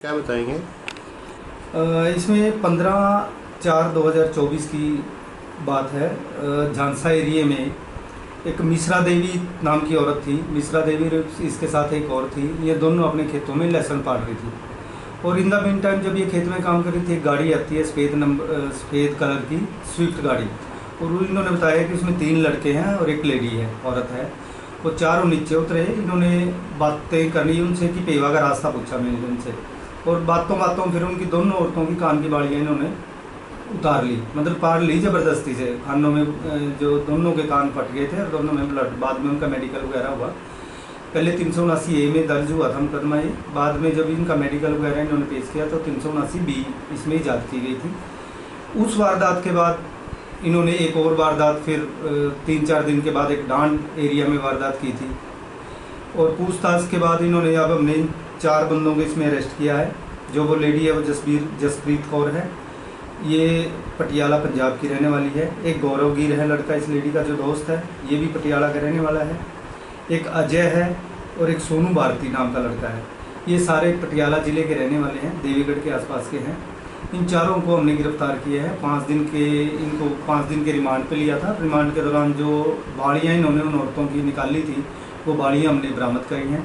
क्या बताएंगे? इसमें 15/4/2024 की बात है। झांसा एरिया में एक मिश्रा देवी नाम की औरत थी। मिश्रा देवी और इसके साथ एक और थी। ये दोनों अपने खेतों में लहसुन पाड़ रही थी और इन द मीन टाइम जब ये खेत में काम कर रही थी, एक गाड़ी आती है सफ़ेद कलर की स्विफ्ट गाड़ी। और इन्होंने बताया कि उसमें 3 लड़के हैं और एक लेडी है, औरत है। वो चारों नीचे उतरे। इन्होंने बातें करनी उनसे कि पेवा का रास्ता पूछा मैंने उनसे, और बातों बातों फिर उनकी दोनों औरतों की कान की बालियाँ इन्होंने उतार ली, मतलब पार ली ज़बरदस्ती से। कानों में जो दोनों के कान फट गए थे और दोनों में ब्लड। बाद में उनका मेडिकल वगैरह हुआ। पहले 379A में दर्ज हुआ था मुकदमा ये। बाद में जब इनका मेडिकल वगैरह इन्होंने पेश किया तो 379B इसमें ईजाद की गई थी। उस वारदात के बाद इन्होंने एक और वारदात फिर 3-4 दिन के बाद एक डांड एरिया में वारदात की थी। और पूछताछ के बाद इन्होंने अब हमने 4 बंदों को इसमें अरेस्ट किया है। जो वो लेडी है वो जसप्रीत कौर है। ये पटियाला पंजाब की रहने वाली है। एक गौरव गिर है लड़का इस लेडी का जो दोस्त है, ये भी पटियाला का रहने वाला है। एक अजय है और एक सोनू भारती नाम का लड़का है। ये सारे पटियाला ज़िले के रहने वाले हैं, देवीगढ़ के आसपास के हैं। इन चारों को हमने गिरफ्तार किया है। 5 दिन के रिमांड पे लिया था। रिमांड के दौरान जो बाड़ियाँ इन्होंने उन औरतों की निकाली थी वो बाड़ियाँ हमने बरामद करी हैं।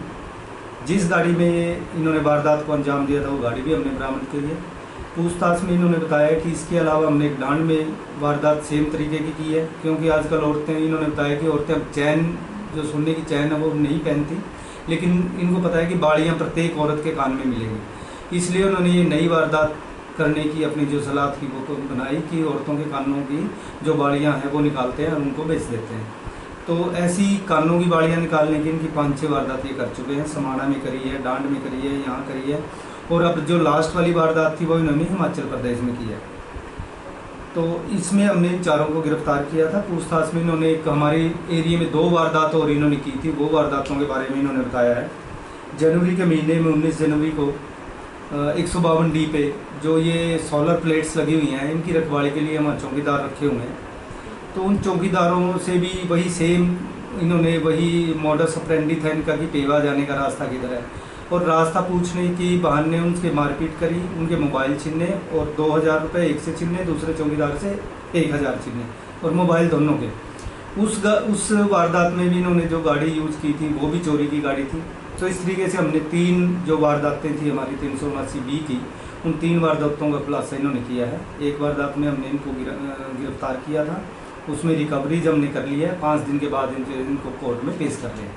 जिस गाड़ी में इन्होंने वारदात को अंजाम दिया था वो गाड़ी भी हमने बरामद की है। पूछताछ में इन्होंने बताया कि इसके अलावा हमने एक डांड में वारदात सेम तरीके की है, क्योंकि आजकल औरतें, इन्होंने बताया कि औरतें अब चैन, जो सोने की चैन है वो नहीं पहनती, लेकिन इनको पता है कि बाड़ियाँ प्रत्येक औरत के कान में मिलेंगी। इसलिए उन्होंने ये नई वारदात करने की अपनी जो सलाह थी वो बनाई कि औरतों के कानों की जो बाड़ियाँ हैं वो निकालते हैं और उनको बेच देते हैं। तो ऐसी कानों की बाड़ियाँ निकालने की इनकी 5-6 वारदात ये कर चुके हैं। समाना में करी है, डांड में करी है, यहाँ करी है, और अब जो लास्ट वाली वारदात थी वो इन्होंने हिमाचल प्रदेश में की है। तो इसमें हमने इन चारों को गिरफ्तार किया था। पूछताछ में इन्होंने एक हमारे एरिया में 2 वारदात और इन्होंने की थी। वो वारदातों के बारे में इन्होंने बताया है। जनवरी के महीने में 19 जनवरी को 152D पे जो ये सोलर प्लेट्स लगी हुई हैं, इनकी रखवाली के लिए हमारे चौकीदार रखे हुए हैं। तो उन चौकीदारों से भी वही सेम इन्होंने वही मॉडस ऑपरेंडी था इनका कि पेवा जाने का रास्ता किधर है, और रास्ता पूछने की बहाने उनसे मारपीट करी, उनके मोबाइल छीने और 2000 रुपये एक से छीने, दूसरे चौकीदार से 1000 छीने, और मोबाइल दोनों के। उस वारदात में भी इन्होंने जो गाड़ी यूज़ की थी वो भी चोरी की गाड़ी थी। तो इस तरीके से हमने 3 जो वारदातें थी हमारी 379B की, उन 3 वारदातों का खुलासा इन्होंने किया है। एक वारदात में हमने इनको गिरफ्तार किया था, उसमें रिकवरीज हमने कर ली है। 5 दिन के बाद इनको कोर्ट में पेश कर रहे हैं।